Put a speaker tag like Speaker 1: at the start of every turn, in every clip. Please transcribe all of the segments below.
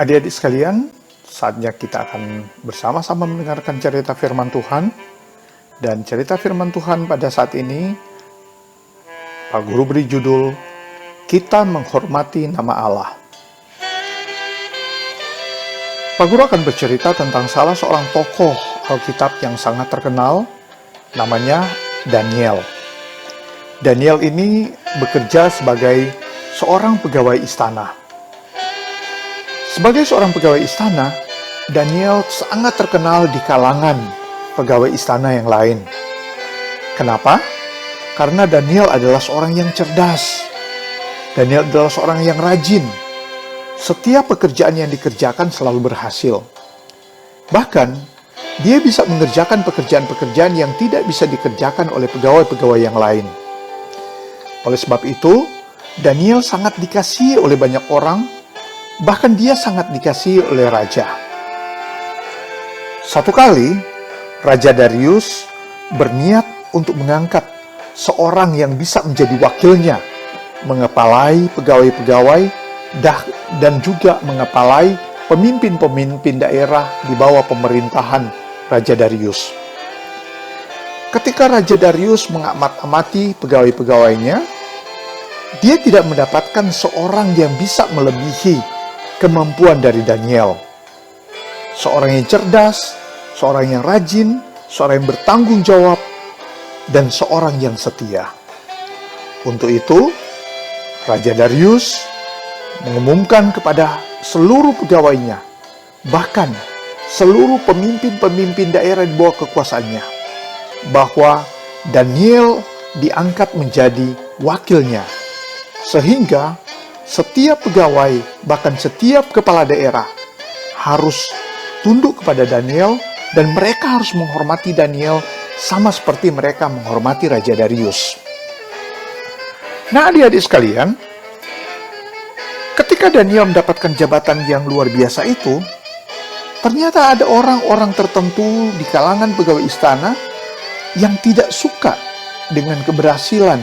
Speaker 1: Adik-adik sekalian, saatnya kita akan bersama-sama mendengarkan cerita firman Tuhan. Dan cerita firman Tuhan pada saat ini, Pak Guru beri judul, Kita Menghormati Nama Allah. Pak Guru akan bercerita tentang salah seorang tokoh Alkitab yang sangat terkenal, namanya Daniel. Daniel ini bekerja sebagai seorang pegawai istana. Sebagai seorang pegawai istana, Daniel sangat terkenal di kalangan pegawai istana yang lain. Kenapa? Karena Daniel adalah seorang yang cerdas. Daniel adalah seorang yang rajin. Setiap pekerjaan yang dikerjakan selalu berhasil. Bahkan, dia bisa mengerjakan pekerjaan-pekerjaan yang tidak bisa dikerjakan oleh pegawai-pegawai yang lain. Oleh sebab itu, Daniel sangat dikasihi oleh banyak orang, bahkan dia sangat dikasihi oleh raja. Satu kali, Raja Darius berniat untuk mengangkat seorang yang bisa menjadi wakilnya, mengepalai pegawai-pegawai, dan juga mengepalai pemimpin-pemimpin daerah di bawah pemerintahan Raja Darius. Ketika Raja Darius mengamati pegawai-pegawainya, dia tidak mendapatkan seorang yang bisa melebihi kemampuan dari Daniel. Seorang yang cerdas, seorang yang rajin, seorang yang bertanggung jawab, dan seorang yang setia. Untuk itu, Raja Darius mengumumkan kepada seluruh pegawainya, bahkan seluruh pemimpin-pemimpin daerah di bawah kekuasaannya, bahwa Daniel diangkat menjadi wakilnya, sehingga setiap pegawai, bahkan setiap kepala daerah harus tunduk kepada Daniel, dan mereka harus menghormati Daniel sama seperti mereka menghormati Raja Darius. Nah, adik-adik sekalian, ketika Daniel mendapatkan jabatan yang luar biasa itu, ternyata ada orang-orang tertentu di kalangan pegawai istana yang tidak suka dengan keberhasilan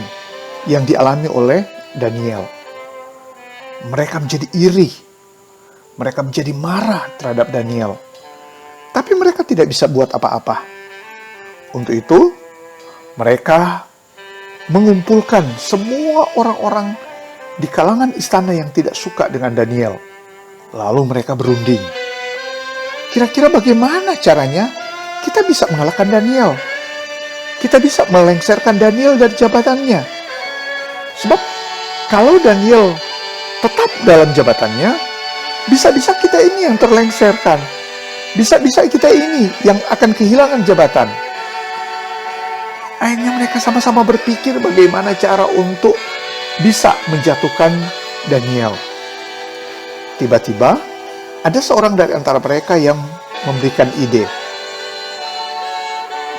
Speaker 1: yang dialami oleh Daniel. Mereka menjadi iri, mereka menjadi marah terhadap Daniel, tapi mereka tidak bisa buat apa-apa. Untuk itu, mereka mengumpulkan semua orang-orang di kalangan istana yang tidak suka dengan Daniel. Lalu mereka berunding. Kira-kira bagaimana caranya kita bisa mengalahkan Daniel? Kita bisa melengsarkan Daniel dari jabatannya. Sebab kalau Daniel tetap dalam jabatannya, bisa-bisa kita ini yang terlengserkan. Bisa-bisa kita ini yang akan kehilangan jabatan. Akhirnya mereka sama-sama berpikir bagaimana cara untuk bisa menjatuhkan Daniel. Tiba-tiba, ada seorang dari antara mereka yang memberikan ide.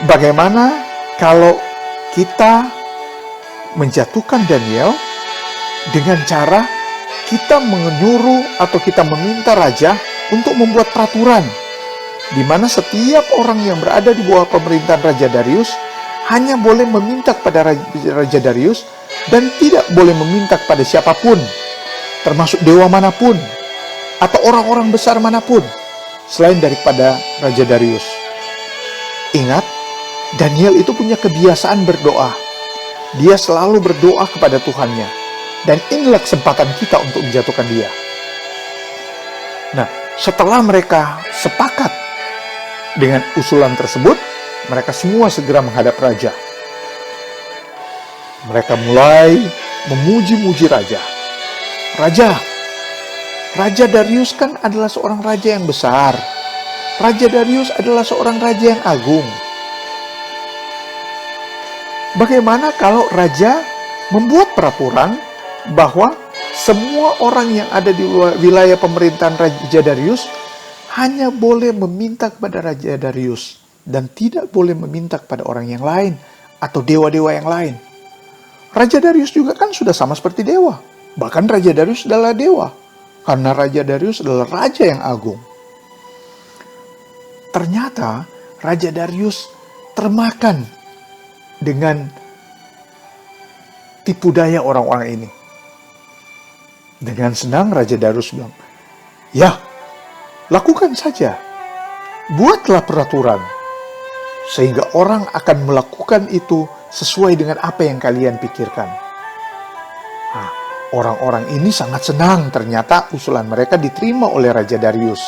Speaker 1: Bagaimana kalau kita menjatuhkan Daniel dengan cara kita menyuruh atau kita meminta raja untuk membuat peraturan di mana setiap orang yang berada di bawah pemerintahan Raja Darius hanya boleh meminta kepada Raja Darius dan tidak boleh meminta kepada siapapun, termasuk dewa manapun atau orang-orang besar manapun selain daripada Raja Darius. Ingat, Daniel itu punya kebiasaan berdoa. Dia selalu berdoa kepada Tuhannya. Dan inilah kesempatan kita untuk menjatuhkan dia. Nah, setelah mereka sepakat dengan usulan tersebut, mereka semua segera menghadap raja. Mereka mulai memuji-muji raja. Raja Darius kan adalah seorang raja yang besar. Raja Darius adalah seorang raja yang agung. Bagaimana kalau raja membuat peraturan bahwa semua orang yang ada di wilayah pemerintahan Raja Darius hanya boleh meminta kepada Raja Darius dan tidak boleh meminta kepada orang yang lain atau dewa-dewa yang lain. Raja Darius juga kan sudah sama seperti dewa. Bahkan Raja Darius adalah dewa, karena Raja Darius adalah raja yang agung. Ternyata Raja Darius termakan dengan tipu daya orang-orang ini. Dengan senang Raja Darius bilang, "Ya, Lakukan saja. Buatlah peraturan. Sehingga orang akan melakukan itu sesuai dengan apa yang kalian pikirkan. Nah, orang-orang ini sangat senang ternyata usulan mereka diterima oleh Raja Darius.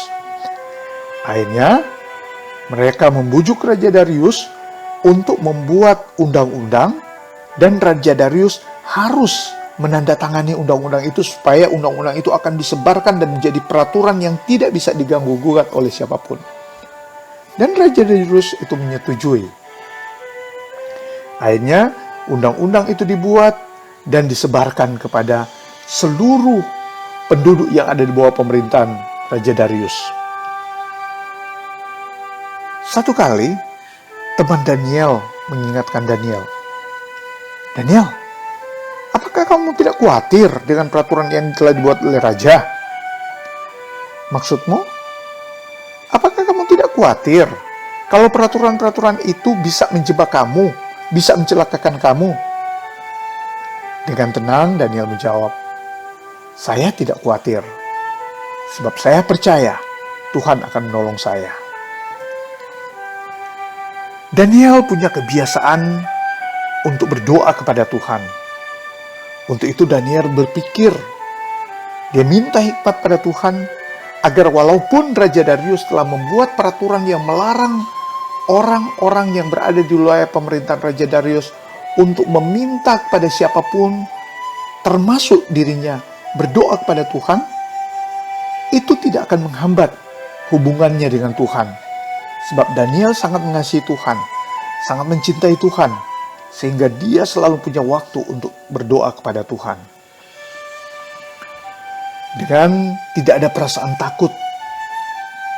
Speaker 1: Akhirnya, mereka membujuk Raja Darius untuk membuat undang-undang, dan Raja Darius harus menandatangani undang-undang itu supaya undang-undang itu akan disebarkan dan menjadi peraturan yang tidak bisa diganggu-gugat oleh siapapun. Dan Raja Darius itu menyetujui. Akhirnya undang-undang itu dibuat dan disebarkan kepada seluruh penduduk yang ada di bawah pemerintahan Raja Darius. Satu kali, teman Daniel mengingatkan Daniel, "Daniel, apakah kamu tidak khawatir dengan peraturan yang telah dibuat oleh Raja?" "Maksudmu? Apakah kamu tidak khawatir kalau peraturan-peraturan itu bisa menjebak kamu, bisa mencelakakan kamu?" Dengan tenang Daniel menjawab, "Saya tidak khawatir, sebab saya percaya Tuhan akan menolong saya." Daniel punya kebiasaan untuk berdoa kepada Tuhan. Untuk itu Daniel berpikir, dia minta hikmat pada Tuhan, agar walaupun Raja Darius telah membuat peraturan yang melarang orang-orang yang berada di wilayah pemerintahan Raja Darius untuk meminta kepada siapapun, termasuk dirinya, berdoa kepada Tuhan, itu tidak akan menghambat hubungannya dengan Tuhan. Sebab Daniel sangat mengasihi Tuhan, sangat mencintai Tuhan, sehingga dia selalu punya waktu untuk berdoa kepada Tuhan. Dengan tidak ada perasaan takut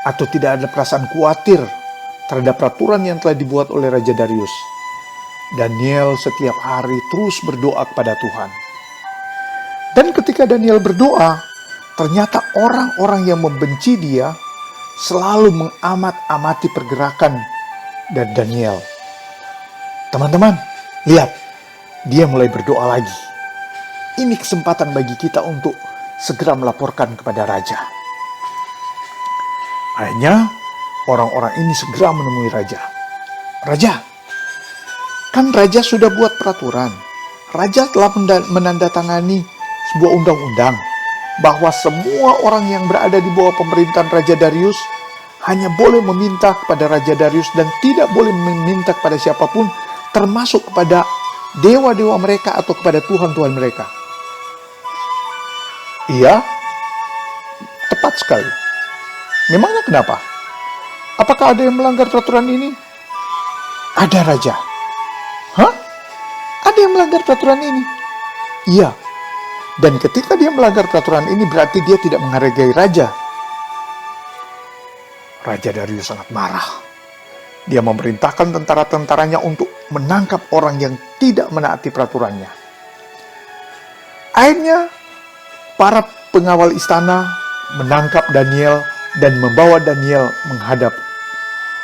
Speaker 1: atau tidak ada perasaan khawatir terhadap peraturan yang telah dibuat oleh Raja Darius, Daniel setiap hari terus berdoa kepada Tuhan. Dan ketika Daniel berdoa, ternyata orang-orang yang membenci dia selalu mengamat-amati pergerakan dan Daniel. Teman-teman, lihat, dia mulai berdoa lagi. Ini kesempatan bagi kita untuk segera melaporkan kepada Raja. Akhirnya, orang-orang ini segera menemui Raja. "Raja, kan Raja sudah buat peraturan. Raja telah menandatangani sebuah undang-undang bahwa semua orang yang berada di bawah pemerintahan Raja Darius hanya boleh meminta kepada Raja Darius dan tidak boleh meminta kepada siapapun, termasuk kepada dewa-dewa mereka atau kepada Tuhan-Tuhan mereka." "Iya, tepat sekali. Memangnya kenapa? Apakah ada yang melanggar peraturan ini?" "Ada, Raja." "Hah? Ada yang melanggar peraturan ini?" "Iya. Dan ketika dia melanggar peraturan ini berarti dia tidak menghargai Raja." Raja Darius sangat marah. Dia memerintahkan tentara-tentaranya untuk menangkap orang yang tidak menaati peraturannya. Akhirnya, para pengawal istana menangkap Daniel dan membawa Daniel menghadap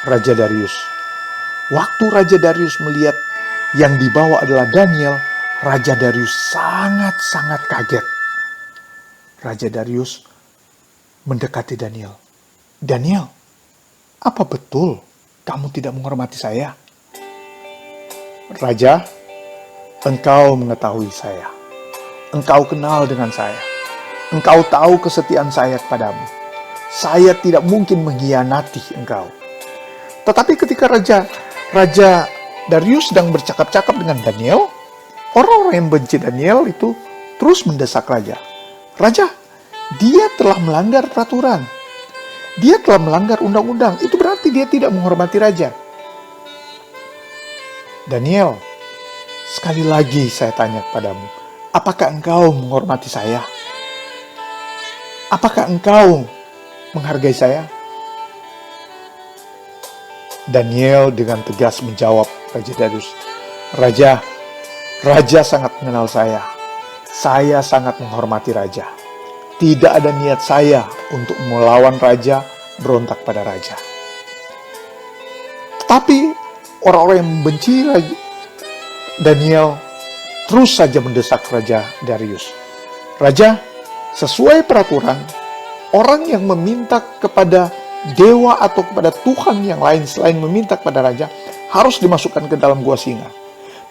Speaker 1: Raja Darius. Waktu Raja Darius melihat yang dibawa adalah Daniel, Raja Darius sangat-sangat kaget. Raja Darius mendekati Daniel. "Daniel, apa betul kamu tidak menghormati saya?" "Raja, engkau mengetahui saya. Engkau kenal dengan saya. Engkau tahu kesetiaan saya kepadamu. Saya tidak mungkin mengkhianati engkau." Tetapi ketika Raja Darius sedang bercakap-cakap dengan Daniel, orang-orang yang benci Daniel itu terus mendesak Raja. "Raja, dia telah melanggar peraturan. Dia telah melanggar undang-undang. Itu berarti dia tidak menghormati Raja." "Daniel, sekali lagi saya tanya kepadamu, apakah engkau menghormati saya? Apakah engkau menghargai saya?" Daniel dengan tegas menjawab Raja Darius, Raja sangat mengenal saya. Saya sangat menghormati Raja. Tidak ada niat saya untuk melawan Raja, berontak pada Raja." Tetapi orang-orang yang membenci Daniel terus saja mendesak Raja Darius. "Raja, sesuai peraturan, Orang yang meminta kepada dewa atau kepada Tuhan yang lain selain meminta kepada raja harus dimasukkan ke dalam gua singa.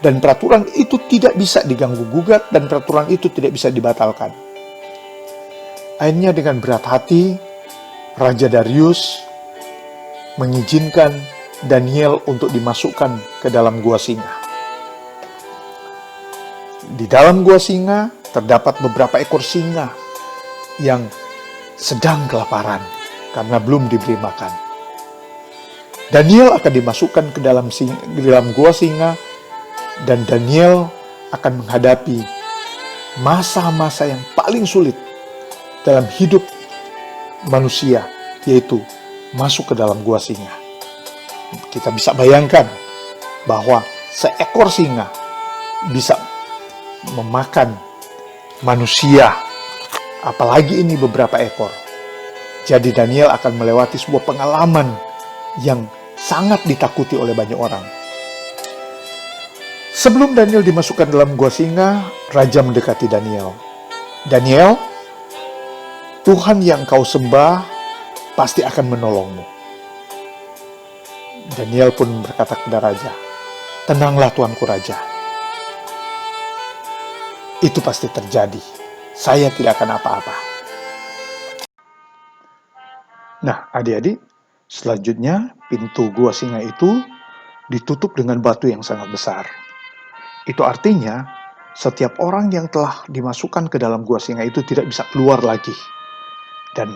Speaker 1: Dan peraturan itu tidak bisa diganggu-gugat dan peraturan itu tidak bisa dibatalkan. Akhirnya dengan berat hati, Raja Darius mengizinkan Daniel untuk dimasukkan ke dalam gua singa. Di dalam gua singa terdapat beberapa ekor singa yang sedang kelaparan karena belum diberi makan. Daniel akan dimasukkan ke dalam gua singa, dan Daniel akan menghadapi masa-masa yang paling sulit dalam hidup manusia, yaitu masuk ke dalam gua singa. Kita bisa bayangkan bahwa seekor singa bisa memakan manusia, apalagi ini beberapa ekor. Jadi Daniel akan melewati sebuah pengalaman yang sangat ditakuti oleh banyak orang. Sebelum Daniel dimasukkan dalam gua singa, raja mendekati Daniel. Daniel, Tuhan yang kau sembah pasti akan menolongmu. Daniel pun berkata kepada raja, "Tenanglah tuanku raja. Itu pasti terjadi. Saya tidak akan apa-apa." Nah, adik-adik, selanjutnya pintu gua singa itu ditutup dengan batu yang sangat besar. Itu artinya setiap orang yang telah dimasukkan ke dalam gua singa itu tidak bisa keluar lagi. Dan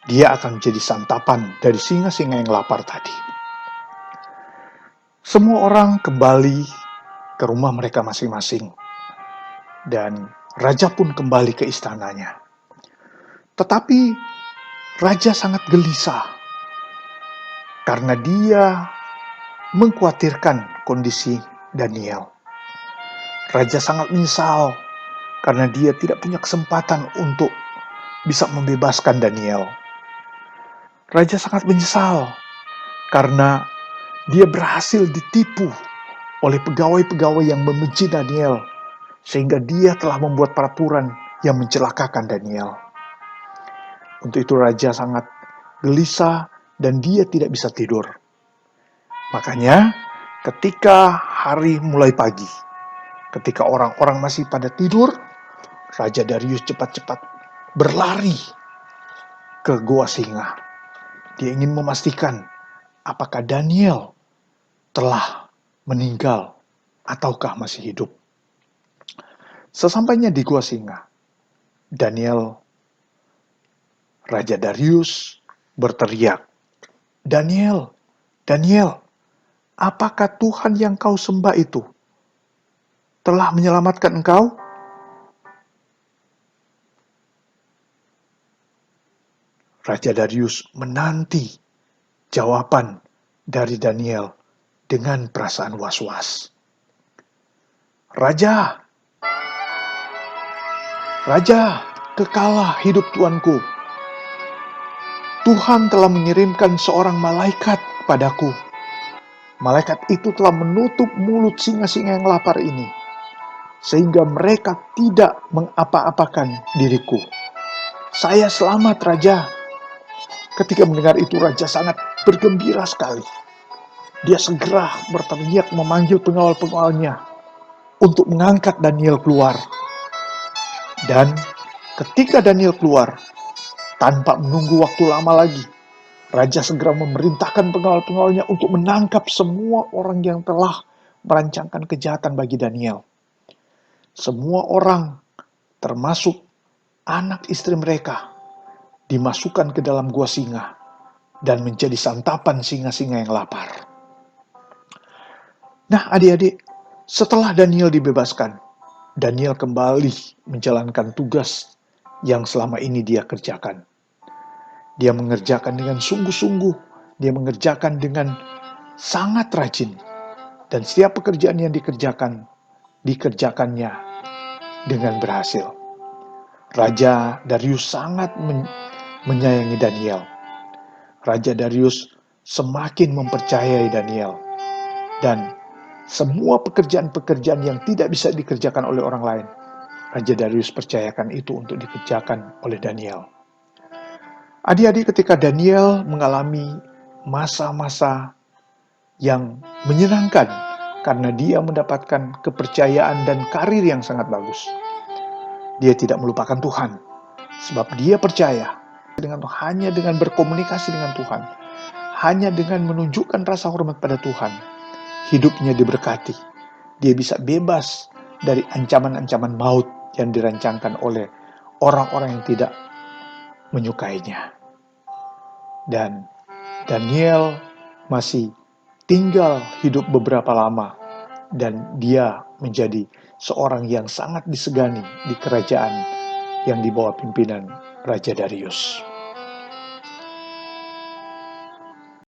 Speaker 1: dia akan menjadi santapan dari singa-singa yang lapar tadi. Semua orang kembali ke rumah mereka masing-masing. Dan raja pun kembali ke istananya. Tetapi raja sangat gelisah karena dia mengkhawatirkan kondisi Daniel. Raja sangat menyesal karena dia tidak punya kesempatan untuk bisa membebaskan Daniel. Raja sangat menyesal karena dia berhasil ditipu oleh pegawai-pegawai yang membenci Daniel, sehingga dia telah membuat peraturan yang mencelakakan Daniel. Untuk itu raja sangat gelisah dan dia tidak bisa tidur. Makanya ketika hari mulai pagi, ketika orang-orang masih pada tidur, Raja Darius cepat-cepat berlari ke gua singa. Dia ingin memastikan apakah Daniel telah meninggal ataukah masih hidup. Sesampainya di gua singa, Raja Darius berteriak, "Daniel, Daniel, apakah Tuhan yang kau sembah itu telah menyelamatkan engkau?" Raja Darius menanti jawaban dari Daniel dengan perasaan was-was. "Raja, Raja, kekalah hidup tuanku. Tuhan telah mengirimkan seorang malaikat kepadaku. Malaikat itu telah menutup mulut singa-singa yang lapar ini, sehingga mereka tidak mengapa-apakan diriku. Saya selamat, Raja." Ketika mendengar itu, Raja sangat bergembira sekali. Dia segera berteriak memanggil pengawal-pengawalnya untuk mengangkat Daniel keluar. Dan ketika Daniel keluar, tanpa menunggu waktu lama lagi, Raja segera memerintahkan pengawal-pengawalnya untuk menangkap semua orang yang telah merancangkan kejahatan bagi Daniel. Semua orang, termasuk anak istri mereka, dimasukkan ke dalam gua singa dan menjadi santapan singa-singa yang lapar. Nah, adik-adik, setelah Daniel dibebaskan, Daniel kembali menjalankan tugas yang selama ini dia kerjakan. Dia mengerjakan dengan sungguh-sungguh, dia mengerjakan dengan sangat rajin, dan setiap pekerjaan yang dikerjakannya dengan berhasil. Raja Darius sangat menyayangi Daniel. Raja Darius semakin mempercayai Daniel, dan semua pekerjaan-pekerjaan yang tidak bisa dikerjakan oleh orang lain, Raja Darius percayakan itu untuk dikerjakan oleh Daniel. Adik-adik, ketika Daniel mengalami masa-masa yang menyenangkan karena dia mendapatkan kepercayaan dan karir yang sangat bagus, dia tidak melupakan Tuhan, sebab dia percaya hanya dengan berkomunikasi dengan Tuhan, hanya dengan menunjukkan rasa hormat pada Tuhan, hidupnya diberkati. Dia bisa bebas dari ancaman-ancaman maut yang dirancangkan oleh orang-orang yang tidak menyukainya. Dan Daniel masih tinggal hidup beberapa lama, dan dia menjadi seorang yang sangat disegani di kerajaan yang dibawa pimpinan Raja Darius.